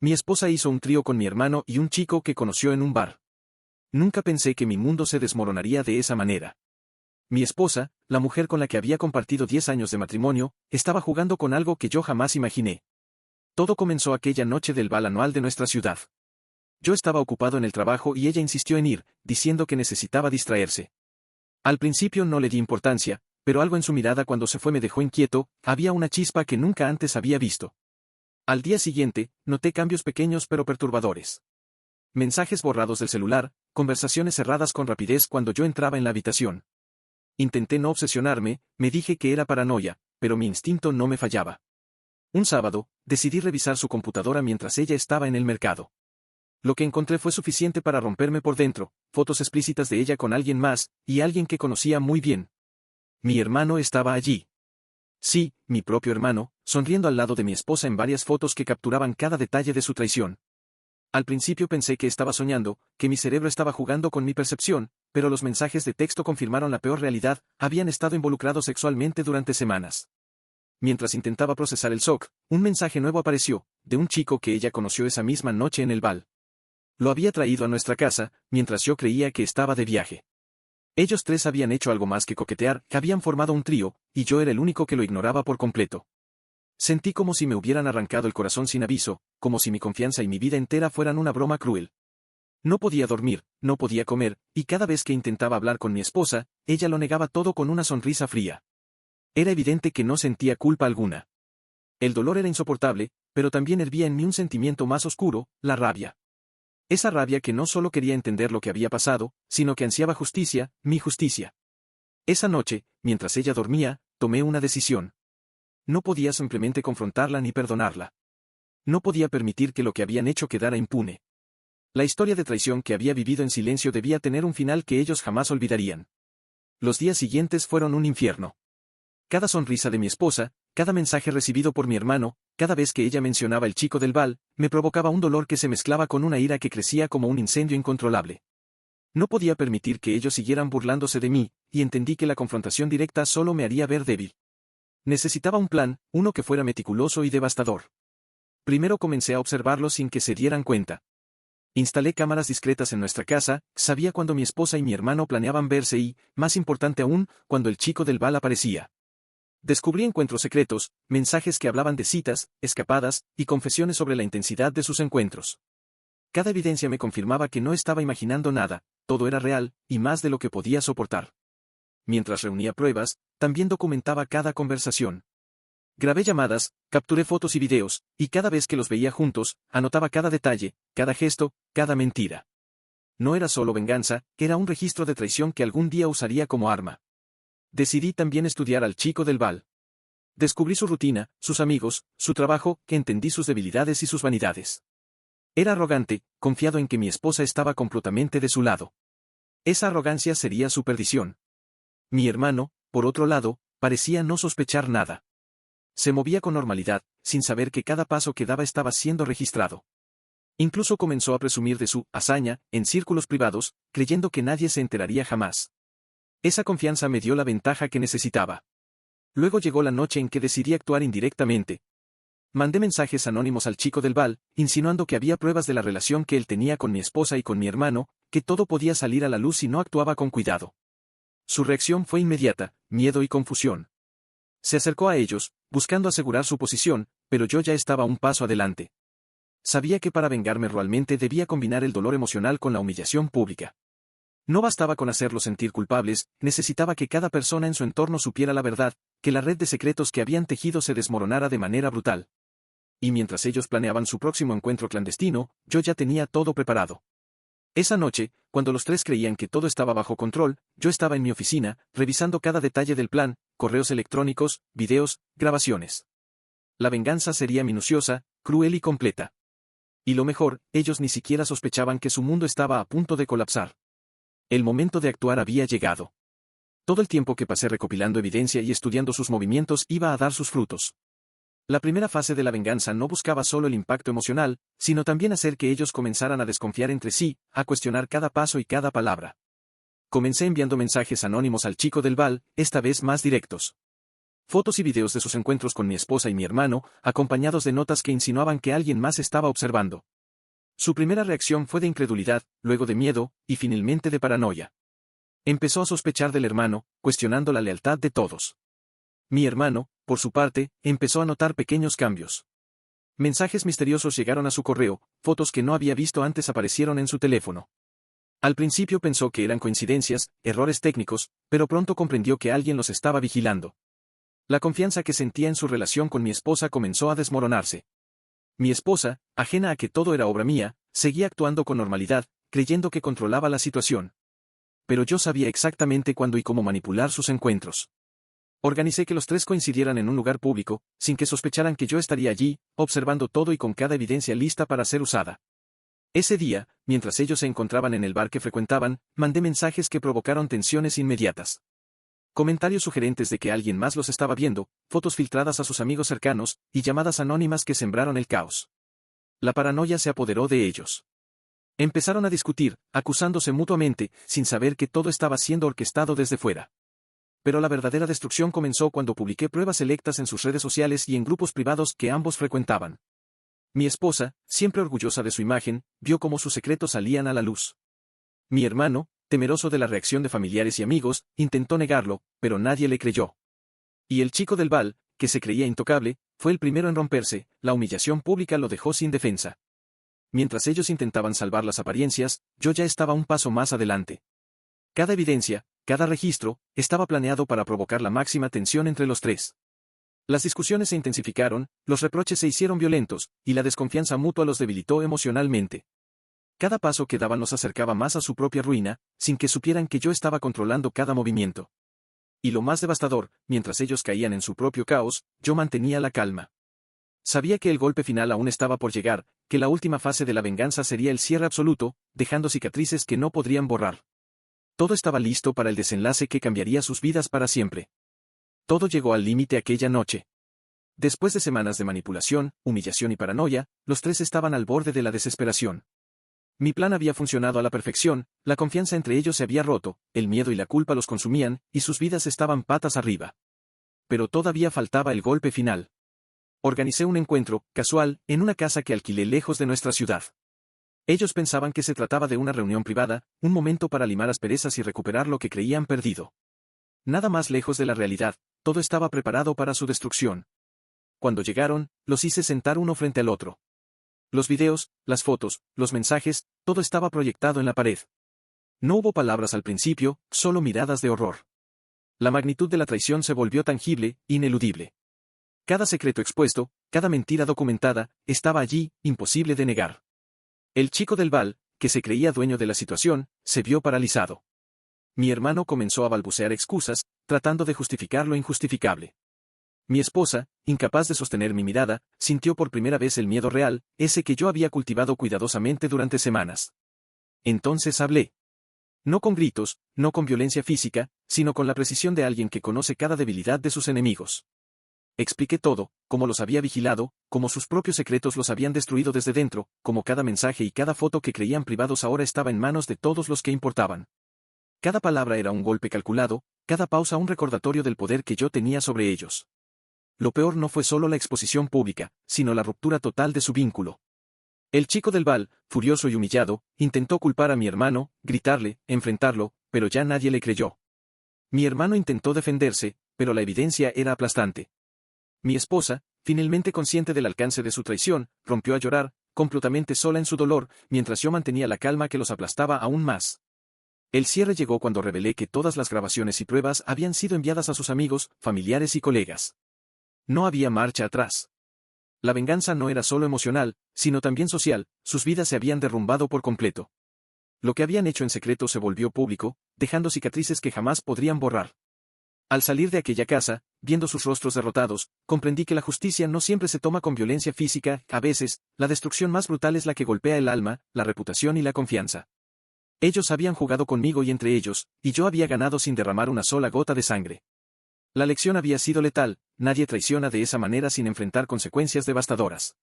Mi esposa hizo un trío con mi hermano y un chico que conoció en un bar. Nunca pensé que mi mundo se desmoronaría de esa manera. Mi esposa, la mujer con la que había compartido 10 años de matrimonio, estaba jugando con algo que yo jamás imaginé. Todo comenzó aquella noche del bal anual de nuestra ciudad. Yo estaba ocupado en el trabajo y ella insistió en ir, diciendo que necesitaba distraerse. Al principio no le di importancia, pero algo en su mirada cuando se fue me dejó inquieto, había una chispa que nunca antes había visto. Al día siguiente, noté cambios pequeños pero perturbadores. Mensajes borrados del celular, conversaciones cerradas con rapidez cuando yo entraba en la habitación. Intenté no obsesionarme, me dije que era paranoia, pero mi instinto no me fallaba. Un sábado, decidí revisar su computadora mientras ella estaba en el mercado. Lo que encontré fue suficiente para romperme por dentro, fotos explícitas de ella con alguien más, y alguien que conocía muy bien. Mi hermano estaba allí. Sí, mi propio hermano, sonriendo al lado de mi esposa en varias fotos que capturaban cada detalle de su traición. Al principio pensé que estaba soñando, que mi cerebro estaba jugando con mi percepción, pero los mensajes de texto confirmaron la peor realidad, habían estado involucrados sexualmente durante semanas. Mientras intentaba procesar el shock, un mensaje nuevo apareció, de un chico que ella conoció esa misma noche en el bal. Lo había traído a nuestra casa, mientras yo creía que estaba de viaje. Ellos tres habían hecho algo más que coquetear, habían formado un trío, y yo era el único que lo ignoraba por completo. Sentí como si me hubieran arrancado el corazón sin aviso, como si mi confianza y mi vida entera fueran una broma cruel. No podía dormir, no podía comer, y cada vez que intentaba hablar con mi esposa, ella lo negaba todo con una sonrisa fría. Era evidente que no sentía culpa alguna. El dolor era insoportable, pero también hervía en mí un sentimiento más oscuro, la rabia. Esa rabia que no solo quería entender lo que había pasado, sino que ansiaba justicia, mi justicia. Esa noche, mientras ella dormía, tomé una decisión. No podía simplemente confrontarla ni perdonarla. No podía permitir que lo que habían hecho quedara impune. La historia de traición que había vivido en silencio debía tener un final que ellos jamás olvidarían. Los días siguientes fueron un infierno. Cada sonrisa de mi esposa, cada mensaje recibido por mi hermano, cada vez que ella mencionaba el chico del bal, me provocaba un dolor que se mezclaba con una ira que crecía como un incendio incontrolable. No podía permitir que ellos siguieran burlándose de mí, y entendí que la confrontación directa solo me haría ver débil. Necesitaba un plan, uno que fuera meticuloso y devastador. Primero comencé a observarlos sin que se dieran cuenta. Instalé cámaras discretas en nuestra casa, sabía cuando mi esposa y mi hermano planeaban verse y, más importante aún, cuando el chico del bal aparecía. Descubrí encuentros secretos, mensajes que hablaban de citas, escapadas, y confesiones sobre la intensidad de sus encuentros. Cada evidencia me confirmaba que no estaba imaginando nada, todo era real, y más de lo que podía soportar. Mientras reunía pruebas, también documentaba cada conversación. Grabé llamadas, capturé fotos y videos, y cada vez que los veía juntos, anotaba cada detalle, cada gesto, cada mentira. No era solo venganza, era un registro de traición que algún día usaría como arma. Decidí también estudiar al chico del bal. Descubrí su rutina, sus amigos, su trabajo, que entendí sus debilidades y sus vanidades. Era arrogante, confiado en que mi esposa estaba completamente de su lado. Esa arrogancia sería su perdición. Mi hermano, por otro lado, parecía no sospechar nada. Se movía con normalidad, sin saber que cada paso que daba estaba siendo registrado. Incluso comenzó a presumir de su hazaña, en círculos privados, creyendo que nadie se enteraría jamás. Esa confianza me dio la ventaja que necesitaba. Luego llegó la noche en que decidí actuar indirectamente. Mandé mensajes anónimos al chico del bal, insinuando que había pruebas de la relación que él tenía con mi esposa y con mi hermano, que todo podía salir a la luz si no actuaba con cuidado. Su reacción fue inmediata, miedo y confusión. Se acercó a ellos, buscando asegurar su posición, pero yo ya estaba un paso adelante. Sabía que para vengarme realmente debía combinar el dolor emocional con la humillación pública. No bastaba con hacerlos sentir culpables, necesitaba que cada persona en su entorno supiera la verdad, que la red de secretos que habían tejido se desmoronara de manera brutal. Y mientras ellos planeaban su próximo encuentro clandestino, yo ya tenía todo preparado. Esa noche, cuando los tres creían que todo estaba bajo control, yo estaba en mi oficina, revisando cada detalle del plan, correos electrónicos, videos, grabaciones. La venganza sería minuciosa, cruel y completa. Y lo mejor, ellos ni siquiera sospechaban que su mundo estaba a punto de colapsar. El momento de actuar había llegado. Todo el tiempo que pasé recopilando evidencia y estudiando sus movimientos iba a dar sus frutos. La primera fase de la venganza no buscaba solo el impacto emocional, sino también hacer que ellos comenzaran a desconfiar entre sí, a cuestionar cada paso y cada palabra. Comencé enviando mensajes anónimos al chico del bal, esta vez más directos. Fotos y videos de sus encuentros con mi esposa y mi hermano, acompañados de notas que insinuaban que alguien más estaba observando. Su primera reacción fue de incredulidad, luego de miedo, y finalmente de paranoia. Empezó a sospechar del hermano, cuestionando la lealtad de todos. Mi hermano, por su parte, empezó a notar pequeños cambios. Mensajes misteriosos llegaron a su correo, fotos que no había visto antes aparecieron en su teléfono. Al principio pensó que eran coincidencias, errores técnicos, pero pronto comprendió que alguien los estaba vigilando. La confianza que sentía en su relación con mi esposa comenzó a desmoronarse. Mi esposa, ajena a que todo era obra mía, seguía actuando con normalidad, creyendo que controlaba la situación. Pero yo sabía exactamente cuándo y cómo manipular sus encuentros. Organicé que los tres coincidieran en un lugar público, sin que sospecharan que yo estaría allí, observando todo y con cada evidencia lista para ser usada. Ese día, mientras ellos se encontraban en el bar que frecuentaban, mandé mensajes que provocaron tensiones inmediatas. Comentarios sugerentes de que alguien más los estaba viendo, fotos filtradas a sus amigos cercanos, y llamadas anónimas que sembraron el caos. La paranoia se apoderó de ellos. Empezaron a discutir, acusándose mutuamente, sin saber que todo estaba siendo orquestado desde fuera. Pero la verdadera destrucción comenzó cuando publiqué pruebas selectas en sus redes sociales y en grupos privados que ambos frecuentaban. Mi esposa, siempre orgullosa de su imagen, vio cómo sus secretos salían a la luz. Mi hermano, temeroso de la reacción de familiares y amigos, intentó negarlo, pero nadie le creyó. Y el chico del bal, que se creía intocable, fue el primero en romperse, la humillación pública lo dejó sin defensa. Mientras ellos intentaban salvar las apariencias, yo ya estaba un paso más adelante. Cada evidencia, cada registro, estaba planeado para provocar la máxima tensión entre los tres. Las discusiones se intensificaron, los reproches se hicieron violentos, y la desconfianza mutua los debilitó emocionalmente. Cada paso que daban los acercaba más a su propia ruina, sin que supieran que yo estaba controlando cada movimiento. Y lo más devastador, mientras ellos caían en su propio caos, yo mantenía la calma. Sabía que el golpe final aún estaba por llegar, que la última fase de la venganza sería el cierre absoluto, dejando cicatrices que no podrían borrar. Todo estaba listo para el desenlace que cambiaría sus vidas para siempre. Todo llegó al límite aquella noche. Después de semanas de manipulación, humillación y paranoia, los tres estaban al borde de la desesperación. Mi plan había funcionado a la perfección, la confianza entre ellos se había roto, el miedo y la culpa los consumían, y sus vidas estaban patas arriba. Pero todavía faltaba el golpe final. Organicé un encuentro, casual, en una casa que alquilé lejos de nuestra ciudad. Ellos pensaban que se trataba de una reunión privada, un momento para limar asperezas y recuperar lo que creían perdido. Nada más lejos de la realidad, todo estaba preparado para su destrucción. Cuando llegaron, los hice sentar uno frente al otro. Los videos, las fotos, los mensajes, todo estaba proyectado en la pared. No hubo palabras al principio, solo miradas de horror. La magnitud de la traición se volvió tangible, ineludible. Cada secreto expuesto, cada mentira documentada, estaba allí, imposible de negar. El chico del bal, que se creía dueño de la situación, se vio paralizado. Mi hermano comenzó a balbucear excusas, tratando de justificar lo injustificable. Mi esposa, incapaz de sostener mi mirada, sintió por primera vez el miedo real, ese que yo había cultivado cuidadosamente durante semanas. Entonces hablé. No con gritos, no con violencia física, sino con la precisión de alguien que conoce cada debilidad de sus enemigos. Expliqué todo, cómo los había vigilado, cómo sus propios secretos los habían destruido desde dentro, cómo cada mensaje y cada foto que creían privados ahora estaba en manos de todos los que importaban. Cada palabra era un golpe calculado, cada pausa un recordatorio del poder que yo tenía sobre ellos. Lo peor no fue solo la exposición pública, sino la ruptura total de su vínculo. El chico del bal, furioso y humillado, intentó culpar a mi hermano, gritarle, enfrentarlo, pero ya nadie le creyó. Mi hermano intentó defenderse, pero la evidencia era aplastante. Mi esposa, finalmente consciente del alcance de su traición, rompió a llorar, completamente sola en su dolor, mientras yo mantenía la calma que los aplastaba aún más. El cierre llegó cuando revelé que todas las grabaciones y pruebas habían sido enviadas a sus amigos, familiares y colegas. No había marcha atrás. La venganza no era solo emocional, sino también social, sus vidas se habían derrumbado por completo. Lo que habían hecho en secreto se volvió público, dejando cicatrices que jamás podrían borrar. Al salir de aquella casa, viendo sus rostros derrotados, comprendí que la justicia no siempre se toma con violencia física, a veces, la destrucción más brutal es la que golpea el alma, la reputación y la confianza. Ellos habían jugado conmigo y entre ellos, y yo había ganado sin derramar una sola gota de sangre. La lección había sido letal, nadie traiciona de esa manera sin enfrentar consecuencias devastadoras.